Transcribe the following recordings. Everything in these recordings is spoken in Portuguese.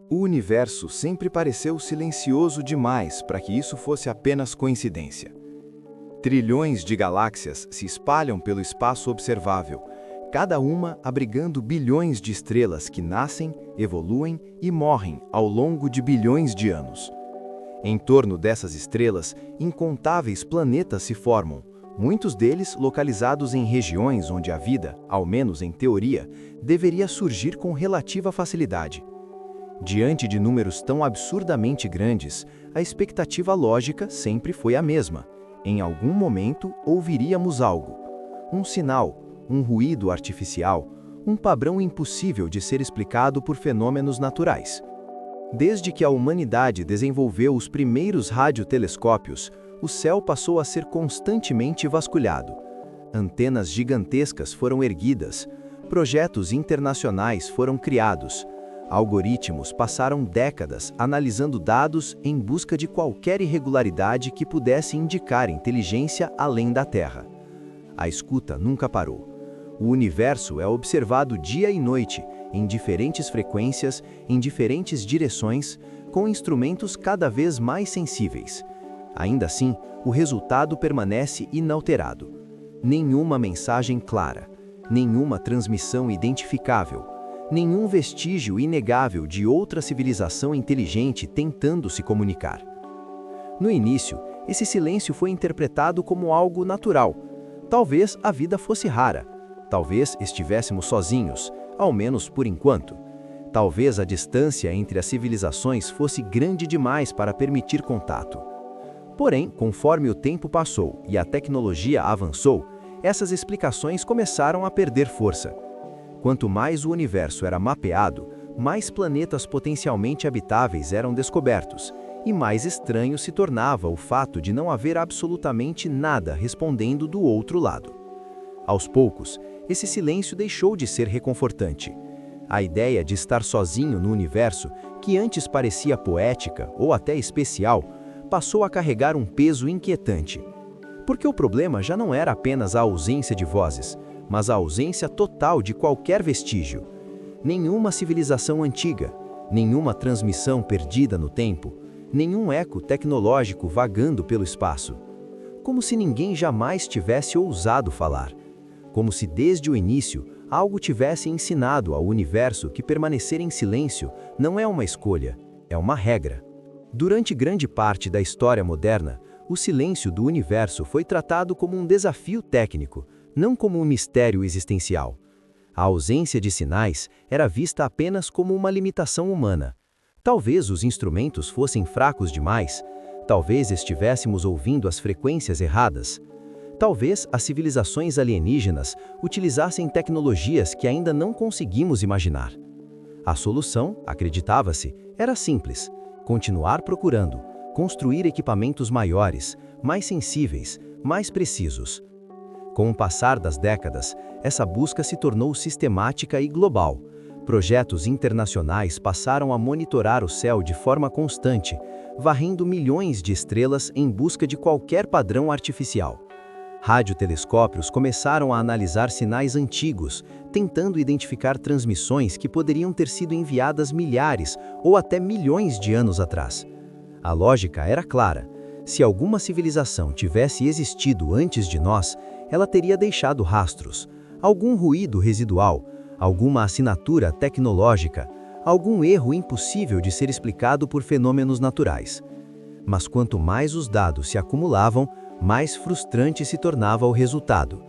O universo sempre pareceu silencioso demais para que isso fosse apenas coincidência. Trilhões de galáxias se espalham pelo espaço observável, cada uma abrigando bilhões de estrelas que nascem, evoluem e morrem ao longo de bilhões de anos. Em torno dessas estrelas, incontáveis planetas se formam, muitos deles localizados em regiões onde a vida, ao menos em teoria, deveria surgir com relativa facilidade. Diante de números tão absurdamente grandes, a expectativa lógica sempre foi a mesma. Em algum momento ouviríamos algo. Um sinal, um ruído artificial, um padrão impossível de ser explicado por fenômenos naturais. Desde que a humanidade desenvolveu os primeiros radiotelescópios, o céu passou a ser constantemente vasculhado. Antenas gigantescas foram erguidas, projetos internacionais foram criados. Algoritmos passaram décadas analisando dados em busca de qualquer irregularidade que pudesse indicar inteligência além da Terra. A escuta nunca parou. O universo é observado dia e noite, em diferentes frequências, em diferentes direções, com instrumentos cada vez mais sensíveis. Ainda assim, o resultado permanece inalterado. Nenhuma mensagem clara, nenhuma transmissão identificável, nenhum vestígio inegável de outra civilização inteligente tentando se comunicar. No início, esse silêncio foi interpretado como algo natural. Talvez a vida fosse rara. Talvez estivéssemos sozinhos, ao menos por enquanto. Talvez a distância entre as civilizações fosse grande demais para permitir contato. Porém, conforme o tempo passou e a tecnologia avançou, essas explicações começaram a perder força. Quanto mais o universo era mapeado, mais planetas potencialmente habitáveis eram descobertos, e mais estranho se tornava o fato de não haver absolutamente nada respondendo do outro lado. Aos poucos, esse silêncio deixou de ser reconfortante. A ideia de estar sozinho no universo, que antes parecia poética ou até especial, passou a carregar um peso inquietante. Porque o problema já não era apenas a ausência de vozes, mas a ausência total de qualquer vestígio. Nenhuma civilização antiga, nenhuma transmissão perdida no tempo, nenhum eco tecnológico vagando pelo espaço. Como se ninguém jamais tivesse ousado falar. Como se desde o início algo tivesse ensinado ao universo que permanecer em silêncio não é uma escolha, é uma regra. Durante grande parte da história moderna, o silêncio do universo foi tratado como um desafio técnico, não como um mistério existencial. A ausência de sinais era vista apenas como uma limitação humana. Talvez os instrumentos fossem fracos demais, talvez estivéssemos ouvindo as frequências erradas. Talvez as civilizações alienígenas utilizassem tecnologias que ainda não conseguimos imaginar. A solução, acreditava-se, era simples: continuar procurando, construir equipamentos maiores, mais sensíveis, mais precisos. Com o passar das décadas, essa busca se tornou sistemática e global. Projetos internacionais passaram a monitorar o céu de forma constante, varrendo milhões de estrelas em busca de qualquer padrão artificial. Radiotelescópios começaram a analisar sinais antigos, tentando identificar transmissões que poderiam ter sido enviadas milhares ou até milhões de anos atrás. A lógica era clara: se alguma civilização tivesse existido antes de nós, ela teria deixado rastros, algum ruído residual, alguma assinatura tecnológica, algum erro impossível de ser explicado por fenômenos naturais. Mas quanto mais os dados se acumulavam, mais frustrante se tornava o resultado.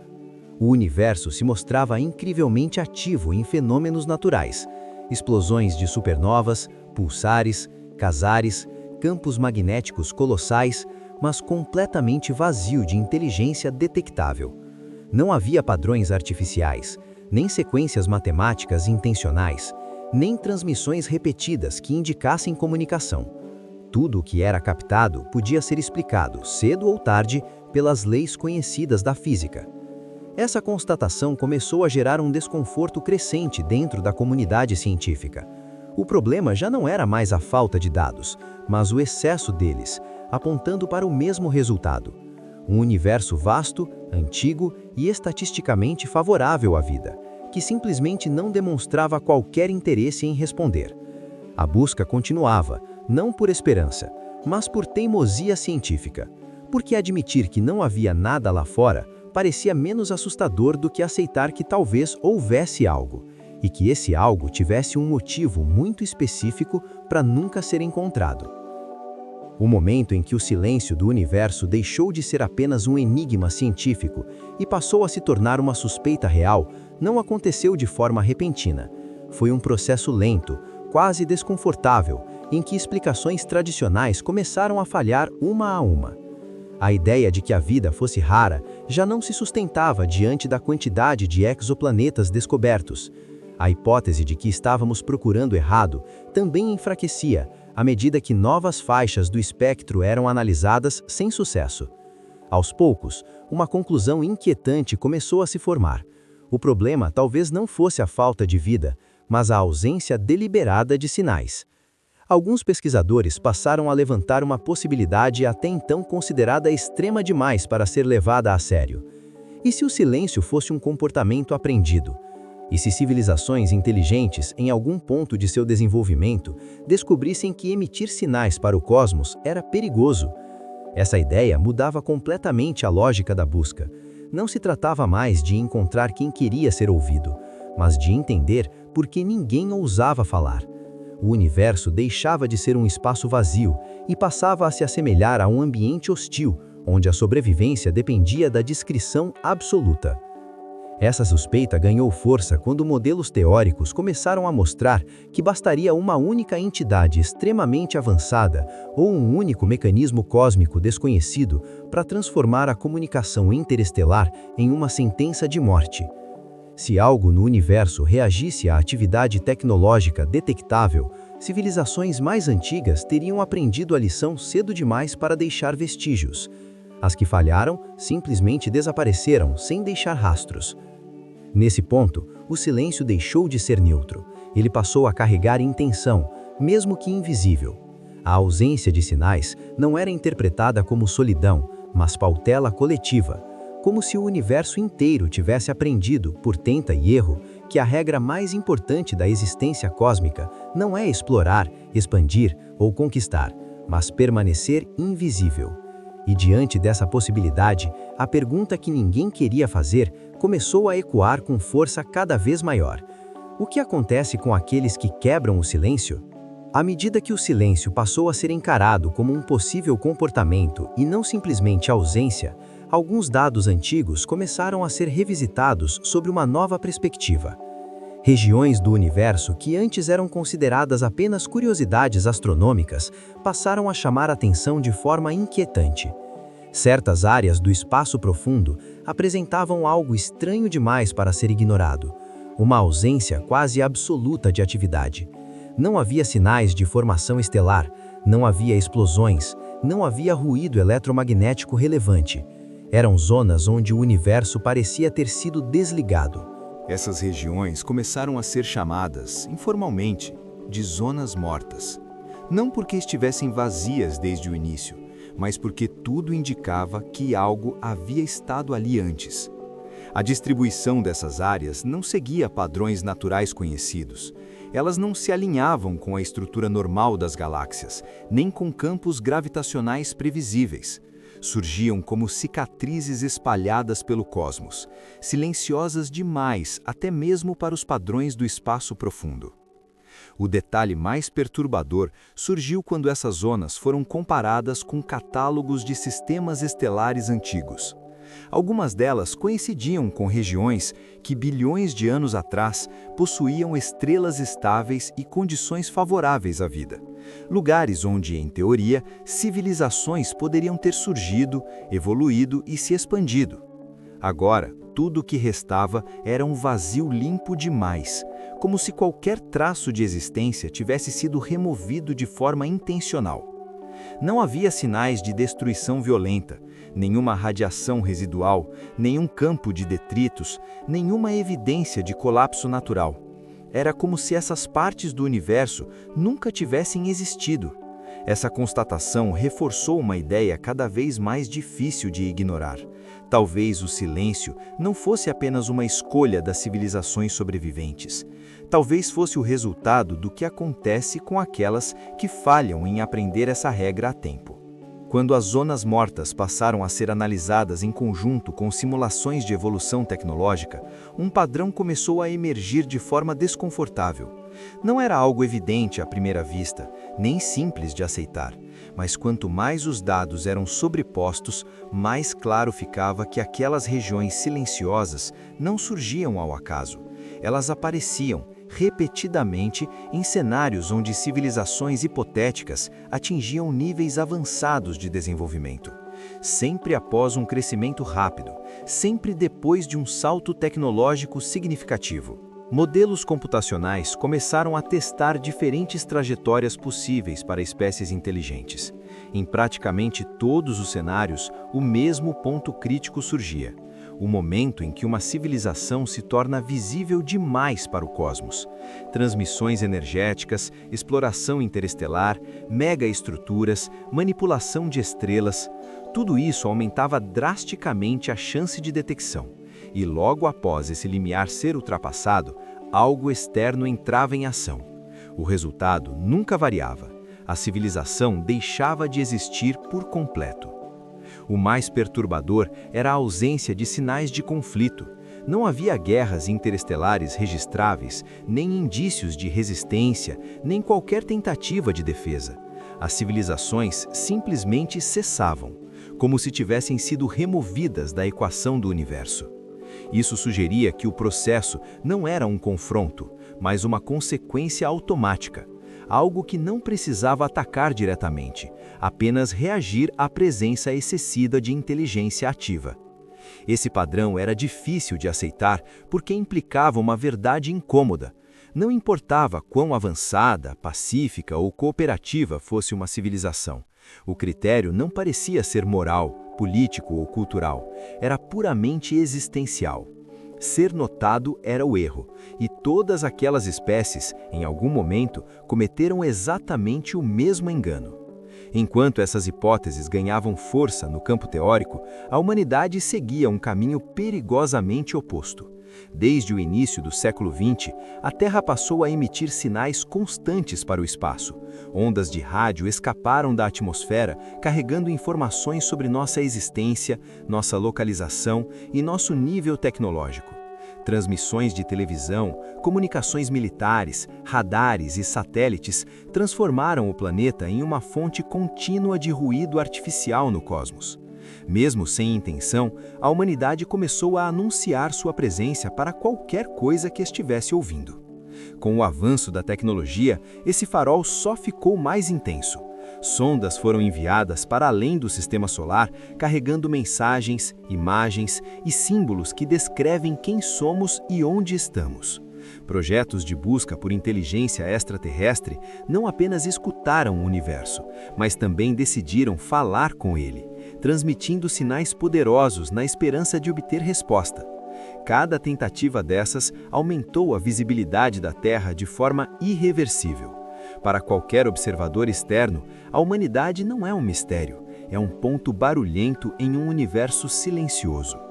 O universo se mostrava incrivelmente ativo em fenômenos naturais, explosões de supernovas, pulsares, quasares, campos magnéticos colossais, mas completamente vazio de inteligência detectável. Não havia padrões artificiais, nem sequências matemáticas intencionais, nem transmissões repetidas que indicassem comunicação. Tudo o que era captado podia ser explicado, cedo ou tarde, pelas leis conhecidas da física. Essa constatação começou a gerar um desconforto crescente dentro da comunidade científica. O problema já não era mais a falta de dados, mas o excesso deles, apontando para o mesmo resultado: um universo vasto, antigo e estatisticamente favorável à vida, que simplesmente não demonstrava qualquer interesse em responder. A busca continuava, não por esperança, mas por teimosia científica, porque admitir que não havia nada lá fora parecia menos assustador do que aceitar que talvez houvesse algo, e que esse algo tivesse um motivo muito específico para nunca ser encontrado. O momento em que o silêncio do universo deixou de ser apenas um enigma científico e passou a se tornar uma suspeita real não aconteceu de forma repentina. Foi um processo lento, quase desconfortável, em que explicações tradicionais começaram a falhar uma a uma. A ideia de que a vida fosse rara já não se sustentava diante da quantidade de exoplanetas descobertos. A hipótese de que estávamos procurando errado também enfraquecia, à medida que novas faixas do espectro eram analisadas sem sucesso. Aos poucos, uma conclusão inquietante começou a se formar. O problema talvez não fosse a falta de vida, mas a ausência deliberada de sinais. Alguns pesquisadores passaram a levantar uma possibilidade até então considerada extrema demais para ser levada a sério. E se o silêncio fosse um comportamento aprendido? E se civilizações inteligentes, em algum ponto de seu desenvolvimento, descobrissem que emitir sinais para o cosmos era perigoso? Essa ideia mudava completamente a lógica da busca. Não se tratava mais de encontrar quem queria ser ouvido, mas de entender por que ninguém ousava falar. O universo deixava de ser um espaço vazio e passava a se assemelhar a um ambiente hostil, onde a sobrevivência dependia da discrição absoluta. Essa suspeita ganhou força quando modelos teóricos começaram a mostrar que bastaria uma única entidade extremamente avançada ou um único mecanismo cósmico desconhecido para transformar a comunicação interestelar em uma sentença de morte. Se algo no universo reagisse à atividade tecnológica detectável, civilizações mais antigas teriam aprendido a lição cedo demais para deixar vestígios. As que falharam simplesmente desapareceram sem deixar rastros. Nesse ponto, o silêncio deixou de ser neutro. Ele passou a carregar intenção, mesmo que invisível. A ausência de sinais não era interpretada como solidão, mas cautela coletiva, como se o universo inteiro tivesse aprendido, por tenta e erro, que a regra mais importante da existência cósmica não é explorar, expandir ou conquistar, mas permanecer invisível. E diante dessa possibilidade, a pergunta que ninguém queria fazer começou a ecoar com força cada vez maior. O que acontece com aqueles que quebram o silêncio? À medida que o silêncio passou a ser encarado como um possível comportamento e não simplesmente ausência, alguns dados antigos começaram a ser revisitados sob uma nova perspectiva. Regiões do universo que antes eram consideradas apenas curiosidades astronômicas passaram a chamar atenção de forma inquietante. Certas áreas do espaço profundo apresentavam algo estranho demais para ser ignorado, uma ausência quase absoluta de atividade. Não havia sinais de formação estelar, não havia explosões, não havia ruído eletromagnético relevante. Eram zonas onde o universo parecia ter sido desligado. Essas regiões começaram a ser chamadas, informalmente, de zonas mortas. Não porque estivessem vazias desde o início, mas porque tudo indicava que algo havia estado ali antes. A distribuição dessas áreas não seguia padrões naturais conhecidos. Elas não se alinhavam com a estrutura normal das galáxias, nem com campos gravitacionais previsíveis. Surgiam como cicatrizes espalhadas pelo cosmos, silenciosas demais até mesmo para os padrões do espaço profundo. O detalhe mais perturbador surgiu quando essas zonas foram comparadas com catálogos de sistemas estelares antigos. Algumas delas coincidiam com regiões que bilhões de anos atrás possuíam estrelas estáveis e condições favoráveis à vida. Lugares onde, em teoria, civilizações poderiam ter surgido, evoluído e se expandido. Agora, tudo o que restava era um vazio limpo demais, como se qualquer traço de existência tivesse sido removido de forma intencional. Não havia sinais de destruição violenta, nenhuma radiação residual, nenhum campo de detritos, nenhuma evidência de colapso natural. Era como se essas partes do universo nunca tivessem existido. Essa constatação reforçou uma ideia cada vez mais difícil de ignorar. Talvez o silêncio não fosse apenas uma escolha das civilizações sobreviventes. talvez fosse o resultado do que acontece com aquelas que falham em aprender essa regra a tempo. Quando as zonas mortas passaram a ser analisadas em conjunto com simulações de evolução tecnológica, um padrão começou a emergir de forma desconfortável. Não era algo evidente à primeira vista, nem simples de aceitar, mas quanto mais os dados eram sobrepostos, mais claro ficava que aquelas regiões silenciosas não surgiam ao acaso. Elas apareciam repetidamente em cenários onde civilizações hipotéticas atingiam níveis avançados de desenvolvimento. Sempre após um crescimento rápido, sempre depois de um salto tecnológico significativo. Modelos computacionais começaram a testar diferentes trajetórias possíveis para espécies inteligentes. Em praticamente todos os cenários, o mesmo ponto crítico surgia: o momento em que uma civilização se torna visível demais para o cosmos. Transmissões energéticas, exploração interestelar, megaestruturas, manipulação de estrelas, tudo isso aumentava drasticamente a chance de detecção. E logo após esse limiar ser ultrapassado, algo externo entrava em ação. O resultado nunca variava. A civilização deixava de existir por completo. O mais perturbador era a ausência de sinais de conflito. Não havia guerras interestelares registráveis, nem indícios de resistência, nem qualquer tentativa de defesa. As civilizações simplesmente cessavam, como se tivessem sido removidas da equação do universo. Isso sugeria que o processo não era um confronto, mas uma consequência automática. Algo que não precisava atacar diretamente, apenas reagir à presença excessiva de inteligência ativa. Esse padrão era difícil de aceitar porque implicava uma verdade incômoda. Não importava quão avançada, pacífica ou cooperativa fosse uma civilização. O critério não parecia ser moral, político ou cultural, era puramente existencial. Ser notado era o erro, e todas aquelas espécies, em algum momento, cometeram exatamente o mesmo engano. Enquanto essas hipóteses ganhavam força no campo teórico, a humanidade seguia um caminho perigosamente oposto. Desde o início do século XX, a Terra passou a emitir sinais constantes para o espaço. Ondas de rádio escaparam da atmosfera, carregando informações sobre nossa existência, nossa localização e nosso nível tecnológico. Transmissões de televisão, comunicações militares, radares e satélites transformaram o planeta em uma fonte contínua de ruído artificial no cosmos. Mesmo sem intenção, a humanidade começou a anunciar sua presença para qualquer coisa que estivesse ouvindo. Com o avanço da tecnologia, esse farol só ficou mais intenso. Sondas foram enviadas para além do sistema solar, carregando mensagens, imagens e símbolos que descrevem quem somos e onde estamos. Projetos de busca por inteligência extraterrestre não apenas escutaram o universo, mas também decidiram falar com ele, transmitindo sinais poderosos na esperança de obter resposta. Cada tentativa dessas aumentou a visibilidade da Terra de forma irreversível. Para qualquer observador externo, a humanidade não é um mistério, é um ponto barulhento em um universo silencioso.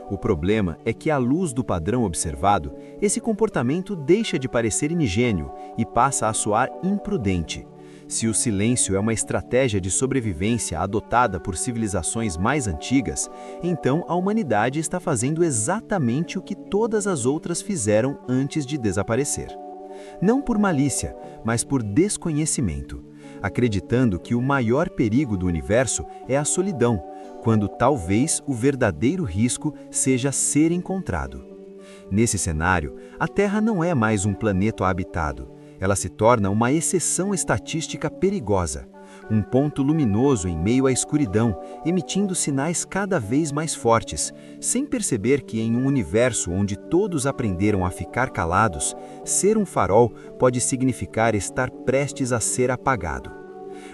O problema é que, à luz do padrão observado, esse comportamento deixa de parecer ingênuo e passa a soar imprudente. Se o silêncio é uma estratégia de sobrevivência adotada por civilizações mais antigas, então a humanidade está fazendo exatamente o que todas as outras fizeram antes de desaparecer. Não por malícia, mas por desconhecimento, acreditando que o maior perigo do universo é a solidão, quando talvez o verdadeiro risco seja ser encontrado. Nesse cenário, a Terra não é mais um planeta habitado. Ela se torna uma exceção estatística perigosa, um ponto luminoso em meio à escuridão, emitindo sinais cada vez mais fortes, sem perceber que em um universo onde todos aprenderam a ficar calados, ser um farol pode significar estar prestes a ser apagado.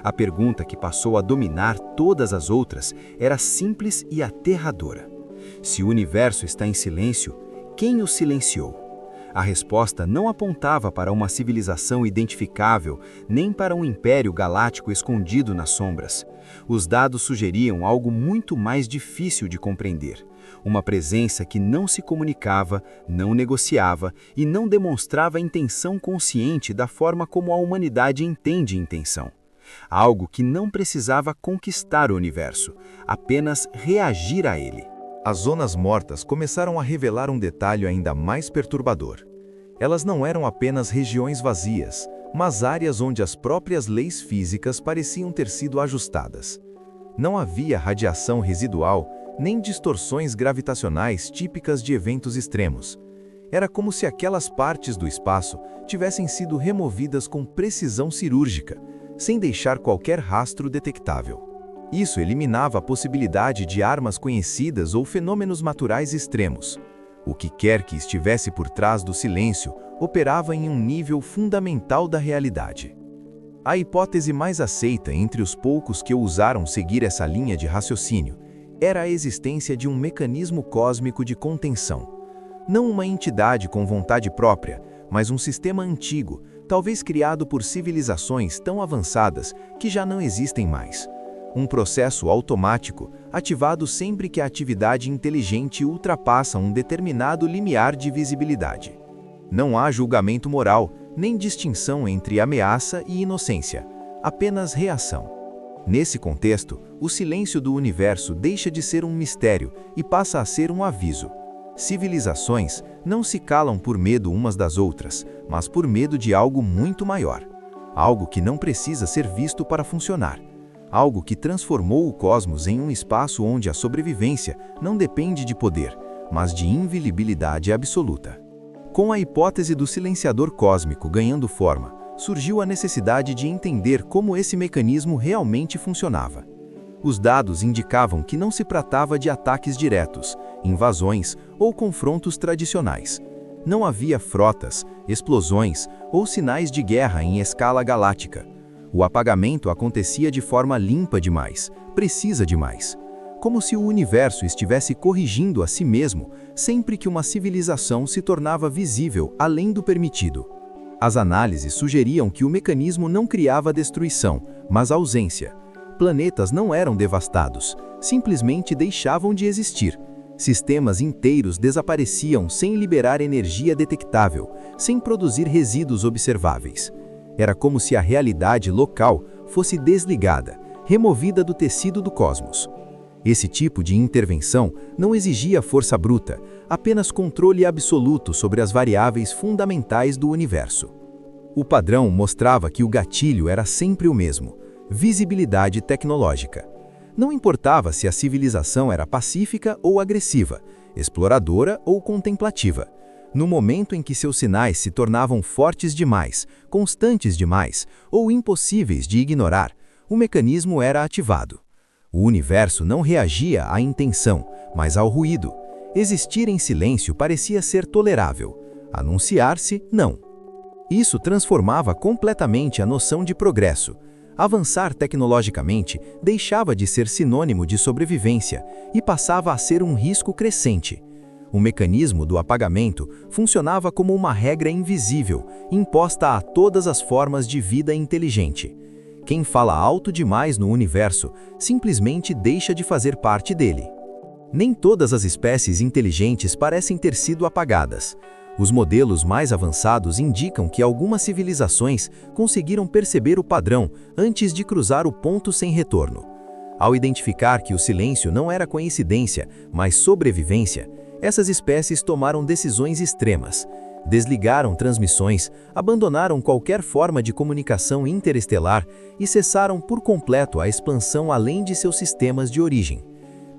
A pergunta que passou a dominar todas as outras era simples e aterradora. Se o universo está em silêncio, quem o silenciou? A resposta não apontava para uma civilização identificável, nem para um império galáctico escondido nas sombras. Os dados sugeriam algo muito mais difícil de compreender. Uma presença que não se comunicava, não negociava e não demonstrava intenção consciente da forma como a humanidade entende intenção. Algo que não precisava conquistar o universo, apenas reagir a ele. As zonas mortas começaram a revelar um detalhe ainda mais perturbador. Elas não eram apenas regiões vazias, mas áreas onde as próprias leis físicas pareciam ter sido ajustadas. Não havia radiação residual, nem distorções gravitacionais típicas de eventos extremos. Era como se aquelas partes do espaço tivessem sido removidas com precisão cirúrgica, sem deixar qualquer rastro detectável. Isso eliminava a possibilidade de armas conhecidas ou fenômenos naturais extremos. O que quer que estivesse por trás do silêncio operava em um nível fundamental da realidade. A hipótese mais aceita entre os poucos que ousaram seguir essa linha de raciocínio era a existência de um mecanismo cósmico de contenção. Não uma entidade com vontade própria, mas um sistema antigo, talvez criado por civilizações tão avançadas que já não existem mais. Um processo automático, ativado sempre que a atividade inteligente ultrapassa um determinado limiar de visibilidade. Não há julgamento moral, nem distinção entre ameaça e inocência, apenas reação. Nesse contexto, o silêncio do universo deixa de ser um mistério e passa a ser um aviso. Civilizações não se calam por medo umas das outras, mas por medo de algo muito maior. Algo que não precisa ser visto para funcionar. Algo que transformou o cosmos em um espaço onde a sobrevivência não depende de poder, mas de inviolabilidade absoluta. Com a hipótese do silenciador cósmico ganhando forma, surgiu a necessidade de entender como esse mecanismo realmente funcionava. Os dados indicavam que não se tratava de ataques diretos, invasões ou confrontos tradicionais. Não havia frotas, explosões ou sinais de guerra em escala galáctica. O apagamento acontecia de forma limpa demais, precisa demais. Como se o universo estivesse corrigindo a si mesmo sempre que uma civilização se tornava visível além do permitido. As análises sugeriam que o mecanismo não criava destruição, mas ausência. Planetas não eram devastados, simplesmente deixavam de existir. Sistemas inteiros desapareciam sem liberar energia detectável, sem produzir resíduos observáveis. Era como se a realidade local fosse desligada, removida do tecido do cosmos. Esse tipo de intervenção não exigia força bruta, apenas controle absoluto sobre as variáveis fundamentais do universo. O padrão mostrava que o gatilho era sempre o mesmo: visibilidade tecnológica. Não importava se a civilização era pacífica ou agressiva, exploradora ou contemplativa. No momento em que seus sinais se tornavam fortes demais, constantes demais ou impossíveis de ignorar, o mecanismo era ativado. O universo não reagia à intenção, mas ao ruído. Existir em silêncio parecia ser tolerável. Anunciar-se, não. Isso transformava completamente a noção de progresso. Avançar tecnologicamente deixava de ser sinônimo de sobrevivência e passava a ser um risco crescente. O mecanismo do apagamento funcionava como uma regra invisível, imposta a todas as formas de vida inteligente. Quem fala alto demais no universo simplesmente deixa de fazer parte dele. Nem todas as espécies inteligentes parecem ter sido apagadas. Os modelos mais avançados indicam que algumas civilizações conseguiram perceber o padrão antes de cruzar o ponto sem retorno. Ao identificar que o silêncio não era coincidência, mas sobrevivência, essas espécies tomaram decisões extremas. Desligaram transmissões, abandonaram qualquer forma de comunicação interestelar e cessaram por completo a expansão além de seus sistemas de origem.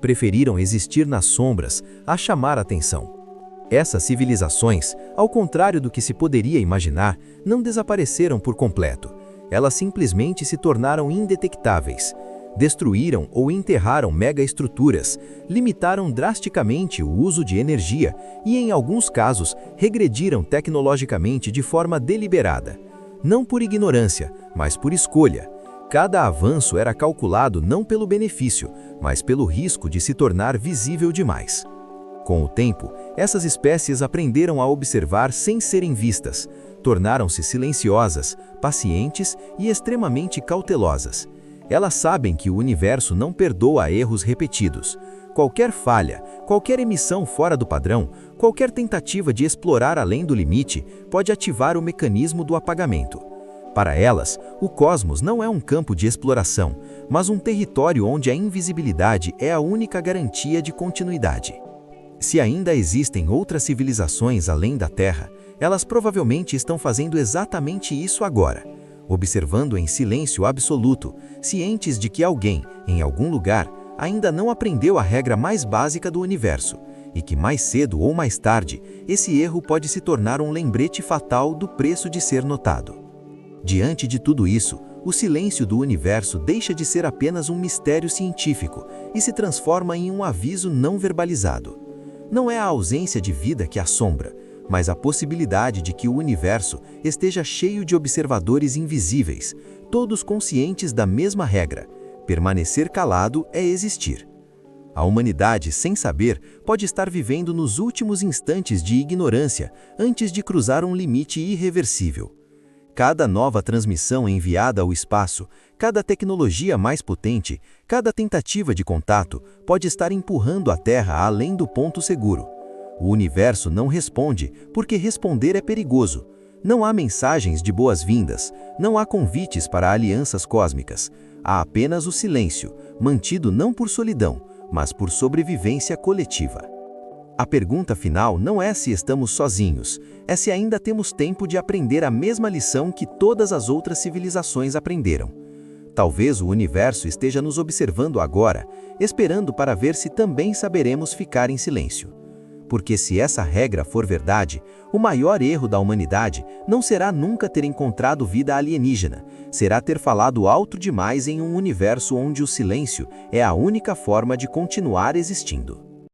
Preferiram existir nas sombras a chamar atenção. Essas civilizações, ao contrário do que se poderia imaginar, não desapareceram por completo. Elas simplesmente se tornaram indetectáveis. Destruíram ou enterraram megaestruturas, limitaram drasticamente o uso de energia e, em alguns casos, regrediram tecnologicamente de forma deliberada. Não por ignorância, mas por escolha. Cada avanço era calculado não pelo benefício, mas pelo risco de se tornar visível demais. Com o tempo, essas espécies aprenderam a observar sem serem vistas, tornaram-se silenciosas, pacientes e extremamente cautelosas. Elas sabem que o universo não perdoa erros repetidos. Qualquer falha, qualquer emissão fora do padrão, qualquer tentativa de explorar além do limite pode ativar o mecanismo do apagamento. Para elas, o cosmos não é um campo de exploração, mas um território onde a invisibilidade é a única garantia de continuidade. Se ainda existem outras civilizações além da Terra, elas provavelmente estão fazendo exatamente isso agora, observando em silêncio absoluto, cientes de que alguém, em algum lugar, ainda não aprendeu a regra mais básica do universo, e que mais cedo ou mais tarde, esse erro pode se tornar um lembrete fatal do preço de ser notado. Diante de tudo isso, o silêncio do universo deixa de ser apenas um mistério científico e se transforma em um aviso não verbalizado. Não é a ausência de vida que assombra, mas a possibilidade de que o universo esteja cheio de observadores invisíveis, todos conscientes da mesma regra: permanecer calado é existir. A humanidade, sem saber, pode estar vivendo nos últimos instantes de ignorância antes de cruzar um limite irreversível. Cada nova transmissão enviada ao espaço, cada tecnologia mais potente, cada tentativa de contato pode estar empurrando a Terra além do ponto seguro. O universo não responde porque responder é perigoso. Não há mensagens de boas-vindas, não há convites para alianças cósmicas. Há apenas o silêncio, mantido não por solidão, mas por sobrevivência coletiva. A pergunta final não é se estamos sozinhos, é se ainda temos tempo de aprender a mesma lição que todas as outras civilizações aprenderam. Talvez o universo esteja nos observando agora, esperando para ver se também saberemos ficar em silêncio. Porque se essa regra for verdade, o maior erro da humanidade não será nunca ter encontrado vida alienígena, será ter falado alto demais em um universo onde o silêncio é a única forma de continuar existindo.